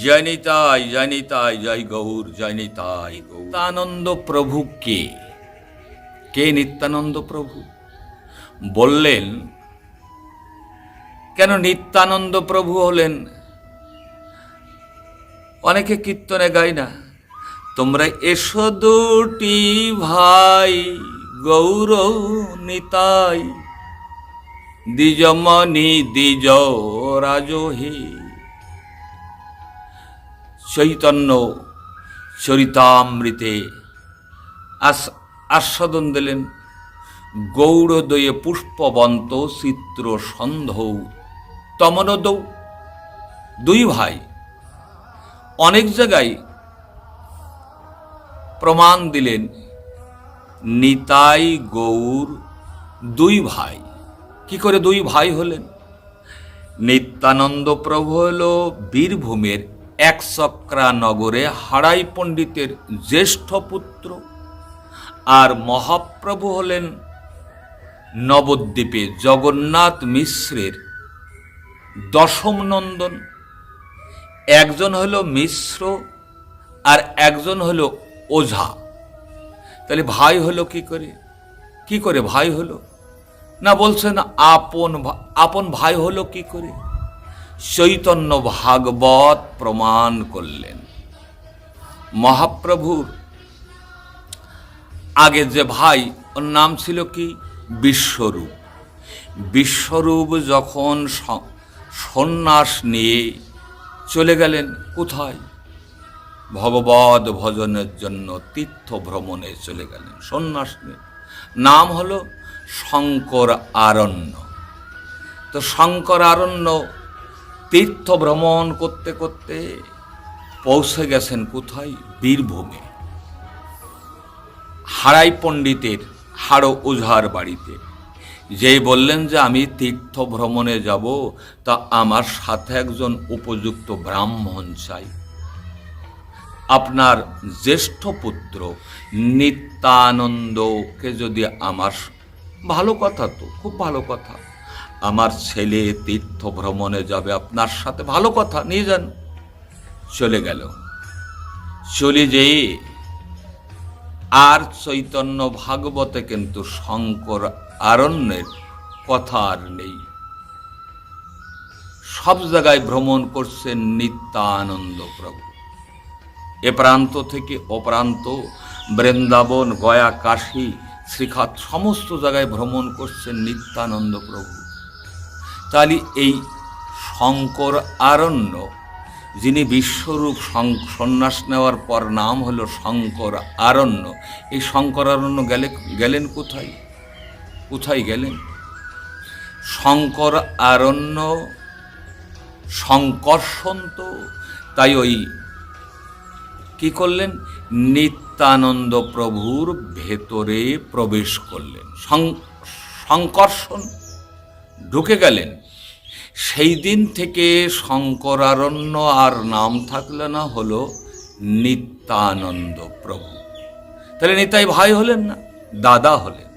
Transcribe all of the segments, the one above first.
জয় নিতাই, জয় নিতাই, জয় গৌর, জয় নিতাই গৌর। নিত্যানন্দ প্রভু কে? কে নিত্যানন্দ প্রভু? বললেন কেন নিত্যানন্দ প্রভু হলেন? অনেকে কীর্তনে গায় না, তোমরা এসো দুটি ভাই গৌর নিতাই, দ্বিজমণি দ্বিজ রাজহে। চৈতন্য চরিতামৃতে আস্বাদন দিলেন, গৌরদয়ে পুষ্পবন্ত চিত্র সন্ধৌ তমনদৌ। দুই ভাই অনেক জায়গায় প্রমাণ দিলেন নিতাই গৌর দুই ভাই। কি করে দুই ভাই হলেন? নিত্যানন্দ প্রভু হল বীরভূমের একচক্রা নগরে হারাই পণ্ডিতের জ্যেষ্ঠ পুত্র, আর মহাপ্রভু হলেন নবদ্বীপে জগন্নাথ মিশ্রের দশম নন্দন। একজন হলো মিশ্র আর একজন হলো ওঝা। তাহলে ভাই হলো কি করে? কি করে ভাই হলো? না বলছেন আপন ভাই হলো কি করে? চৈতন্য ভাগবত প্রমাণ করলেন। মহাপ্রভুর আগে যে ভাই, ওর নাম ছিল কি? বিশ্বরূপ। বিশ্বরূপ যখন সন্ন্যাস নিয়ে চলে গেলেন কোথায়? ভগবত ভজনের জন্য তীর্থ ভ্রমণে চলে গেলেন সন্ন্যাস নিয়ে। নাম হলো শঙ্কর আরণ্য। তো শঙ্কর আরণ্য তীর্থ ভ্রমণ করতে করতে পৌঁছে গেছেন কোথায়? বীরভূমে হারাই পণ্ডিতের হাড়ো ওঝার বাড়িতে। যেই বললেন যে আমি তীর্থ ভ্রমণে যাব, তা আমার সাথে একজন উপযুক্ত ব্রাহ্মণ চাই। আপনার জ্যেষ্ঠ পুত্র নিত্যানন্দকে যদি আমার, ভালো কথা, তো খুব ভালো কথা, আমার ছেলে তীর্থ ভ্রমণে যাবে আপনার সাথে, ভালো কথা, নিয়ে যান। চলে গেল। চলে যেয়ে আর চৈতন্য ভাগবতে কিন্তু শঙ্কর আরণ্যের কথা আর নেই। সব জায়গায় ভ্রমণ করছেন নিত্যানন্দ প্রভু। এ প্রান্ত থেকে ও প্রান্ত, বৃন্দাবন, গয়া, কাশী, শ্রীখাত, সমস্ত জায়গায় ভ্রমণ করছেন নিত্যানন্দ প্রভু। তাহলে এই শঙ্কর আরণ্য, যিনি বিশ্বরূপ সন্ন্যাস নেওয়ার পর নাম হলো শঙ্কর আরণ্য, এই শঙ্কর আরণ্য গেলেন কোথায়? কোথায় গেলেন? শঙ্কর আরণ্য শঙ্কর্ষণ। তো তাই ওই কি করলেন? নিত্যানন্দ প্রভুর ভেতরে প্রবেশ করলেন, শঙ্কর্ষণ ঢুকে গেলেন। সেই দিন থেকে শঙ্করারণ্য আর নাম থাকলে না, হলো নিত্যানন্দ প্রভু। তাহলে নিতাই ভাই হলেন না, দাদা হলেন।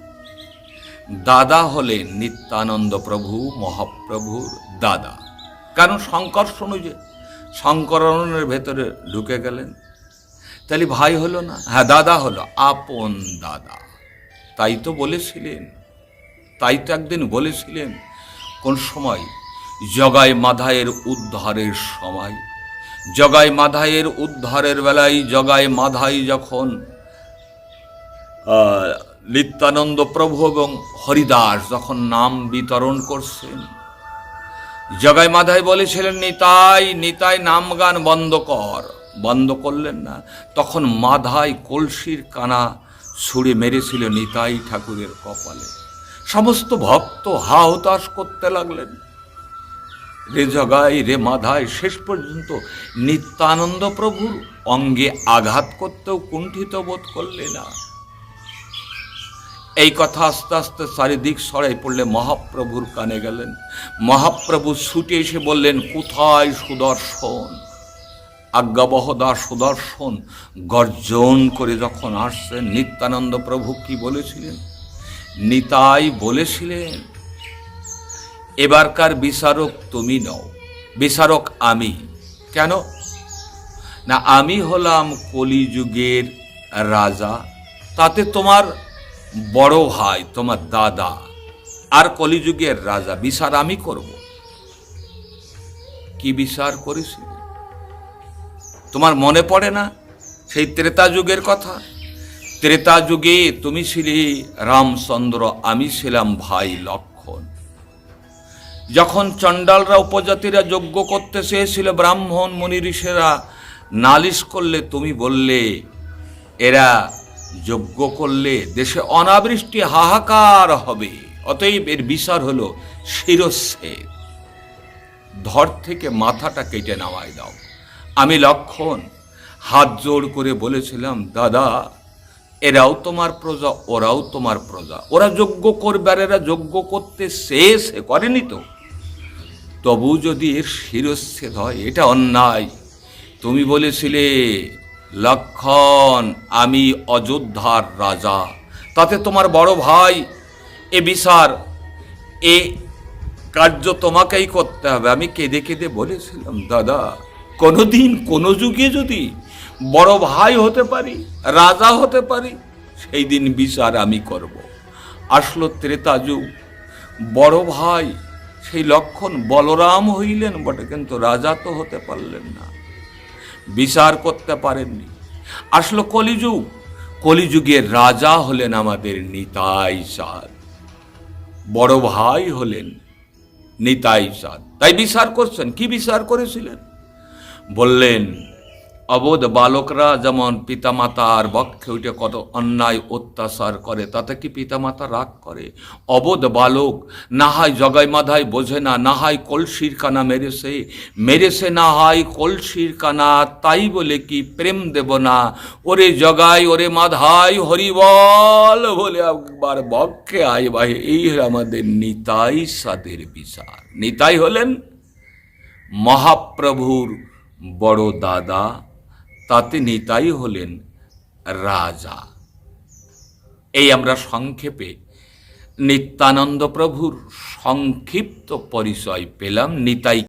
দাদা হলেন নিত্যানন্দ প্রভু, মহাপ্রভুর দাদা। কারণ শঙ্কর্ষণ, যে শঙ্করারণ্যের ভেতরে ঢুকে গেলেন, তাহলে ভাই হলো না? হ্যাঁ, দাদা হলো, আপন দাদা। তাই তো বলেছিলেন, তাই তো একদিন বলেছিলেন, কোন সময়? জগাই মাধায়ের উদ্ধারের সময়। জগাই মাধায়ের উদ্ধারের বেলায় জগাই মাধাই যখন নিত্যানন্দ প্রভু এবং হরিদাস যখন নাম বিতরণ করছেন, জগাই মাধাই বলেছিলেন, নিতাই নিতাই নাম গান বন্ধ কর। বন্ধ করলেন না। তখন মাধাই কলসির কানা ছুঁড়ে মেরেছিল নিতাই ঠাকুরের কপালে। সমস্ত ভক্ত হা হতাশ করতে লাগলেন, রে জগাই রে মাধাই। শেষ পর্যন্ত নিত্যানন্দ প্রভুর অঙ্গে আঘাত করতেও কুণ্ঠিত বোধ করলে না। এই কথা আস্তে আস্তে চারিদিক ছড়াই পড়লে মহাপ্রভুর কানে গেলেন। মহাপ্রভু ছুটে এসে বললেন, কোথায় সুদর্শন? আজ্ঞাবহদা সুদর্শন গর্জন করে যখন আসছেন, নিত্যানন্দ প্রভু কি বলেছিলেন? নিতাই বলেছিলেন, এবারকার বিচারক তুমি নও, বিচারক আমি। কেন? না আমি হলাম কলিযুগের রাজা, তাতে তোমার বড় ভাই তোমার দাদা আর কলিযুগের রাজা, বিচার আমি করব। কি বিচার করেছিল তোমার মনে পড়ে না? সেই ত্রেতা যুগের কথা। ত্রেতা যুগে তুমি ছিলে রামচন্দ্র, আমি ছিলাম ভাই লক্ষণ। যখন চণ্ডালরা উপজাতিরা যজ্ঞ করতে চেয়েছিল, ব্রাহ্মণ মুনি ঋষেরা নালিশ করলে, তুমি বললে এরা যজ্ঞ করলে দেশে অনাবৃষ্টি হাহাকার হবে, অতএব এর বিচার হলো শিরচ্ছেদ, ধর থেকে মাথাটা কেটে নামায় দাও। আমি লক্ষণ হাত জোড় করে বলেছিলাম, দাদা এরাও তোমার প্রজা, ওরাও তোমার প্রজা, ওরা যজ্ঞ করবে আর এরা যজ্ঞ করতে শেষ করেনি তো, তবু যদি এর শিরচ্ছেদ হয় এটা অন্যায়। তুমি বলেছিলে লক্ষণ আমি অযোধ্যার রাজা, তাতে তোমার বড় ভাই, এ বিচার এ কার্য তোমাকেই করতে হবে। আমি কেঁদে কেঁদে বলেছিলাম, দাদা কোনোদিন কোনো যুগে যদি বড় ভাই হতে পারি, রাজা হতে পারি, সেই দিন বিচার আমি করব। আসলো ত্রেতা যুগ, বড় ভাই সেই লক্ষণ বলরাম হইলেন বটে, কিন্তু রাজা তো হতে পারলেন না, বিচার করতে পারেননি। আসলো কলিযুগ, কলিযুগের রাজা হলেন আমাদের নিতাই চাঁদ, বড় ভাই হলেন নিতাই চাঁদ। তাই বিচার করছেন। কি বিচার করেছিলেন? বললেন অবোধ বালকরা যেমন পিতামাতার বক্ষে উঠে কত অন্যায় অত্যাচার করে, তাতে কি পিতামাতা রাগ করে? অবোধ বালক না হয় জগাই মাধাই বোঝে না, না হয় কলসির কানা মেরেছে না হয় কলসির কানা, তাই বলে কি প্রেম দেব না? ওরে জগাই ওরে মাধাই হরিবল বলে একবার বক্ষে আয় ভাই। এই আমাদের নিতাই সাদের বিচার। নিতাই হলেন মহাপ্রভুর বড় দাদা, তাতে নিতাই হলেন রাজা। এই আমরা সংক্ষেপে নিত্যানন্দ প্রভুর সংক্ষিপ্ত পরিচয় পেলাম। নিতাই